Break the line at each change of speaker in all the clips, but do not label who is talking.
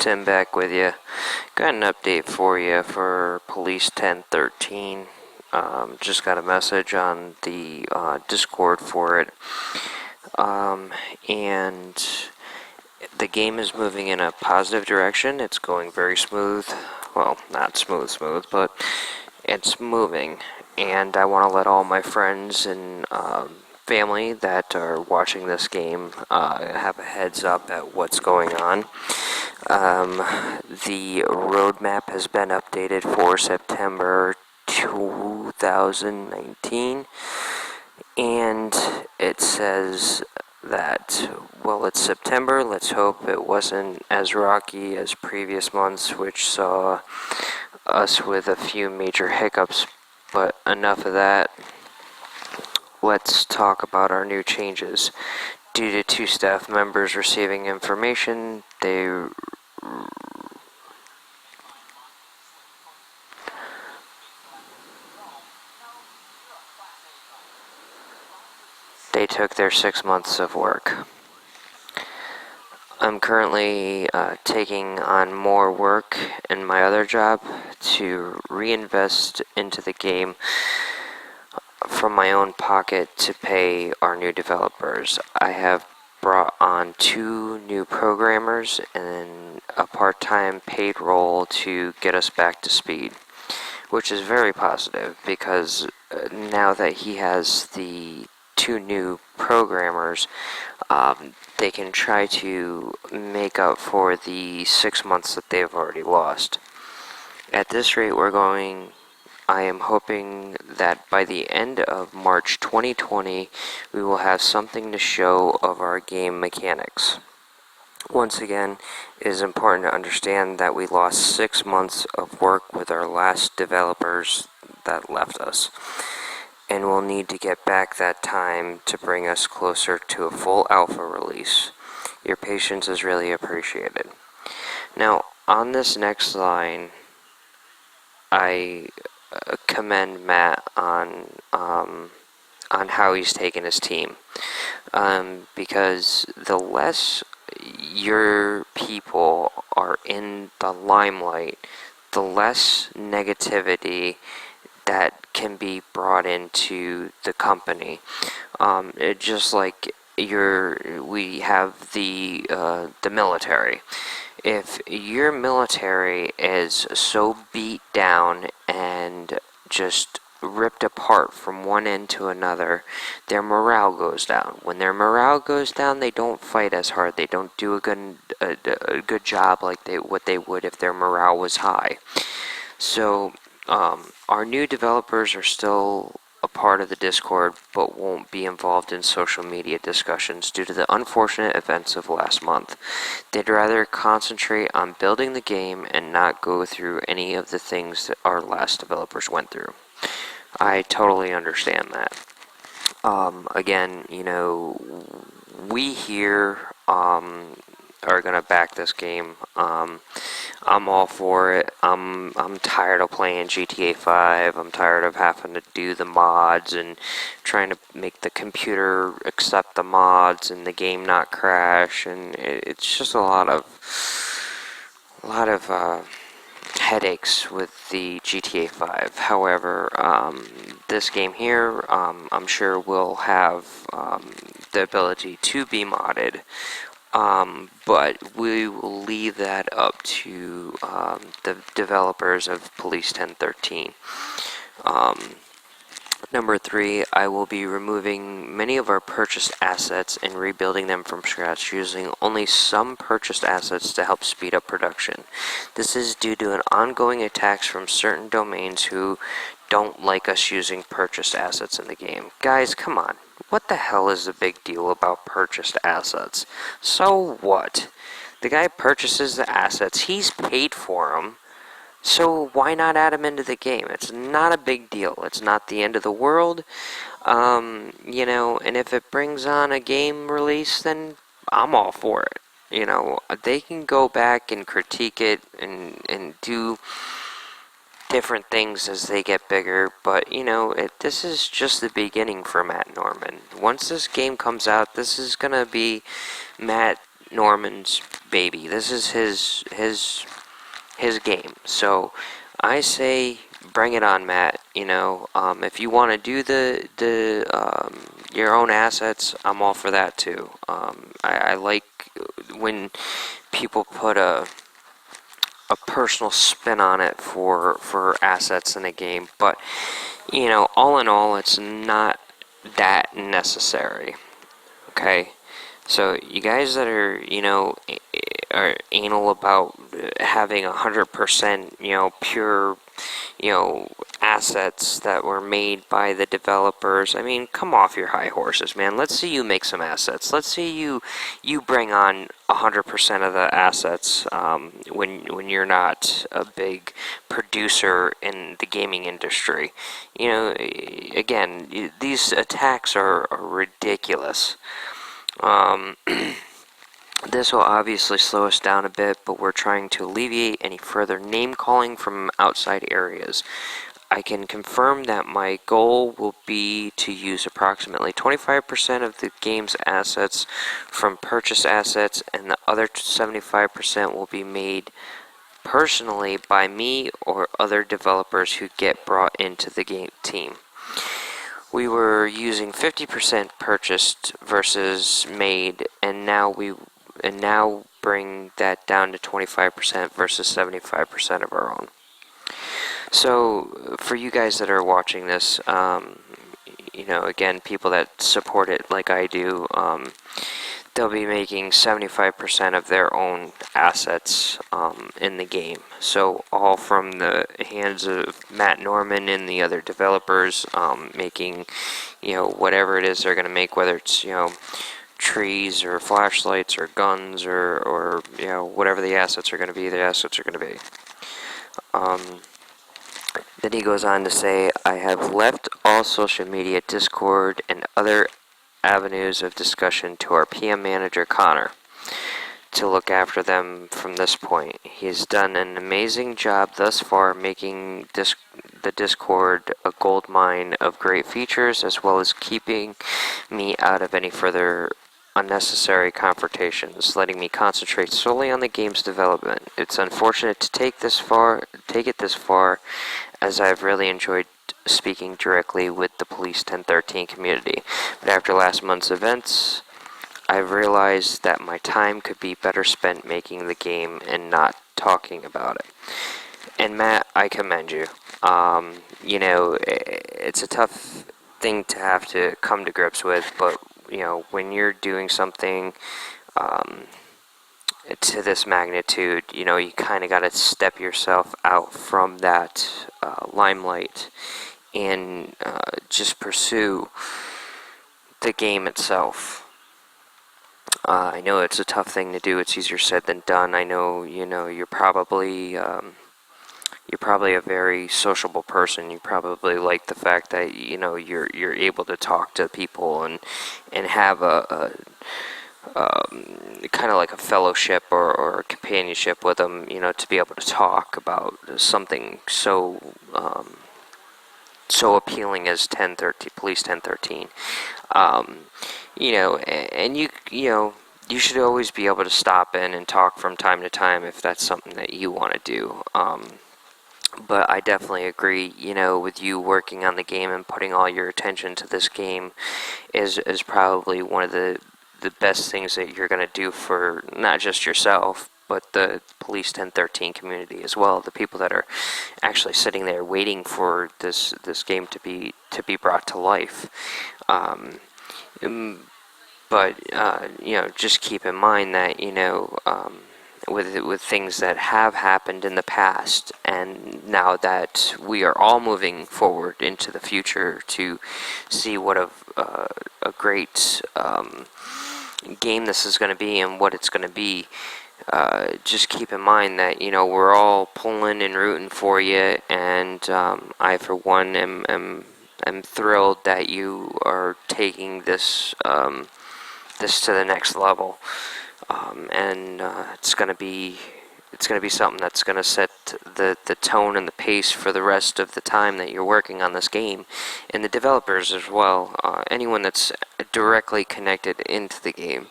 Tim back with you. Got an update for you for Police 1013. Just got a message on the Discord for it. And the game is moving in a positive direction. It's going very smooth. Well, not smooth, but it's moving. And I want to let all my friends and family that are watching this game have a heads up at what's going on. The roadmap has been updated for September 2019, and it says that, well, it's September. Let's hope it wasn't as rocky as previous months, which saw us with a few major hiccups. But enough of that. Let's talk about our new changes. Due to two staff members receiving information, they took their 6 months of work. I'm currently taking on more work in my other job to reinvest into the game from my own pocket to pay our new developers. I have brought on 2 new programmers and a part-time paid role to get us back to speed, which is very positive because now that he has the 2 new programmers, they can try to make up for the 6 months that they've already lost. At this rate, I am hoping that by the end of March 2020, we will have something to show of our game mechanics. Once again, it is important to understand that we lost 6 months of work with our last developers that left us, and we'll need to get back that time to bring us closer to a full alpha release. Your patience is really appreciated. Now, on this next line, I commend Matt on how he's taken his team, because the less your people are in the limelight, the less negativity that can be brought into the company. Just like we have the military. If your military is so beat down and just ripped apart from one end to another, their morale goes down. When their morale goes down, they don't fight as hard. They don't do a good job like what they would if their morale was high. So our new developers are still a part of the Discord, but won't be involved in social media discussions due to the unfortunate events of last month. They'd rather concentrate on building the game and not go through any of the things that our last developers went through. I totally understand that. Again, we here are gonna back this game. I'm all for it. I'm tired of playing GTA 5. I'm tired of having to do the mods and trying to make the computer accept the mods and the game not crash, and it's just a lot of headaches with the GTA 5. However, this game here, I'm sure will have the ability to be modded. But we will leave that up to the developers of Police 1013. Number 3, I will be removing many of our purchased assets and rebuilding them from scratch, using only some purchased assets to help speed up production. This is due to an ongoing attacks from certain domains who don't like us using purchased assets in the game. Guys, come on. What the hell is the big deal about purchased assets? So what? The guy purchases the assets, he's paid for them, so why not add them into the game? It's not a big deal. It's not the end of the world. And if it brings on a game release, then I'm all for it. They can go back and critique it and do different things as they get bigger, but this is just the beginning for Matt Norman. Once this game comes out, this is gonna be Matt Norman's baby. This is his game. So I say bring it on, Matt. If you want to do the your own assets, I'm all for that too. I like when people put a personal spin on it for assets in a game, but all in all, it's not that necessary. Okay, so you guys that are anal about having 100% pure assets that were made by the developers. I mean, come off your high horses, man. Let's see you make some assets. Let's see you bring on 100% of the assets when you're not a big producer in the gaming industry. Again, these attacks are ridiculous. Um, This will obviously slow us down a bit, but we're trying to alleviate any further name calling from outside areas. I can confirm that my goal will be to use approximately 25% of the game's assets from purchase assets, and the other 75% will be made personally by me or other developers who get brought into the game team. We were using 50% purchased versus made, and now bring that down to 25% versus 75% of our own. So for you guys that are watching this, again, people that support it like I do, they'll be making 75% of their own assets in the game. So all from the hands of Matt Norman and the other developers, making, whatever it is they're going to make, whether it's, trees or flashlights or guns or whatever the assets are going to be, the assets are going to be. Then he goes on to say, I have left all social media, Discord, and other avenues of discussion to our PM manager, Connor, to look after them from this point. He has done an amazing job thus far, making the Discord a gold mine of great features, as well as keeping me out of any further unnecessary confrontations, letting me concentrate solely on the game's development. It's unfortunate to take it this far, as I've really enjoyed speaking directly with the Police 1013 community. But after last month's events, I've realized that my time could be better spent making the game and not talking about it. And Matt, I commend you. It's a tough thing to have to come to grips with, but when you're doing something to this magnitude, you kind of got to step yourself out from that limelight and just pursue the game itself. I know it's a tough thing to do. It's easier said than done. I know, you're probably a very sociable person. You probably like the fact that you're able to talk to people and have a kind of like a fellowship or a companionship with them. To be able to talk about something so appealing as 1013 Police 1013. And you should always be able to stop in and talk from time to time if that's something that you want to do. But I definitely agree, with you working on the game and putting all your attention to this game is probably one of the best things that you're going to do for not just yourself, but the Police 1013 community as well. The people that are actually sitting there waiting for this game to be brought to life. But just keep in mind that with things that have happened in the past, and now that we are all moving forward into the future to see what a great game this is going to be and what it's going to be, just keep in mind that we're all pulling and rooting for you, and I for one am thrilled that you are taking this to the next level. And it's going to be something that's going to set the tone and the pace for the rest of the time that you're working on this game, and the developers as well, anyone that's directly connected into the game.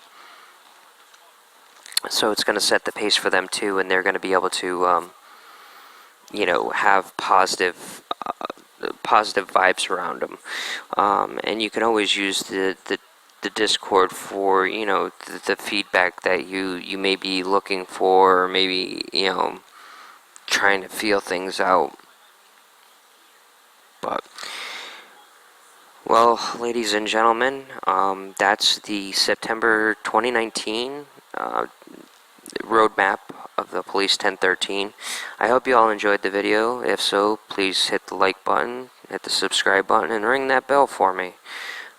So it's going to set the pace for them too, and they're going to be able to, have positive vibes around them. And you can always use the Discord for the feedback that you may be looking for, or maybe trying to feel things out. But well, ladies and gentlemen, that's the September 2019 roadmap of the Police 1013. I hope you all enjoyed the video. If so, please hit the like button, hit the subscribe button, and ring that bell for me.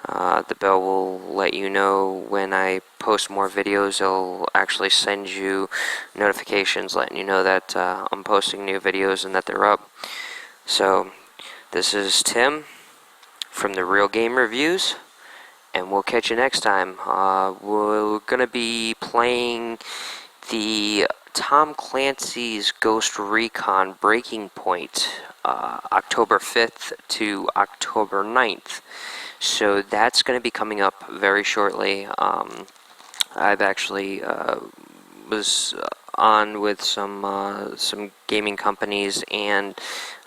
The bell will let you know when I post more videos. It'll actually send you notifications letting you know that I'm posting new videos and that they're up. So, this is Tim from the Real Game Reviews, and we'll catch you next time. We're going to be playing the Tom Clancy's Ghost Recon Breaking Point, October 5th to October 9th. So that's going to be coming up very shortly. I've actually was on with some gaming companies and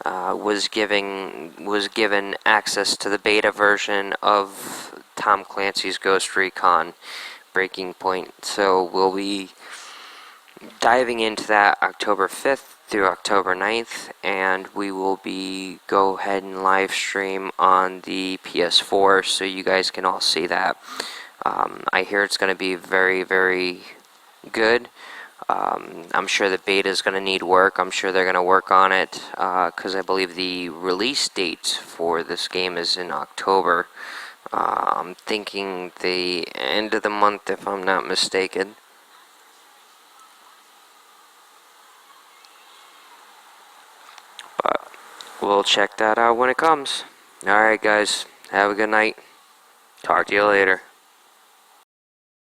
was given access to the beta version of Tom Clancy's Ghost Recon Breaking Point. So we'll be diving into that October 5th through October 9th, and we will be go ahead and live stream on the PS4 so you guys can all see that. I hear it's going to be very, very good. I'm sure the beta is going to need work. I'm sure they're going to work on it because I believe the release date for this game is in October. I'm thinking the end of the month, if I'm not mistaken. But we'll check that out when it comes. Alright, guys. Have a good night. Talk to you later.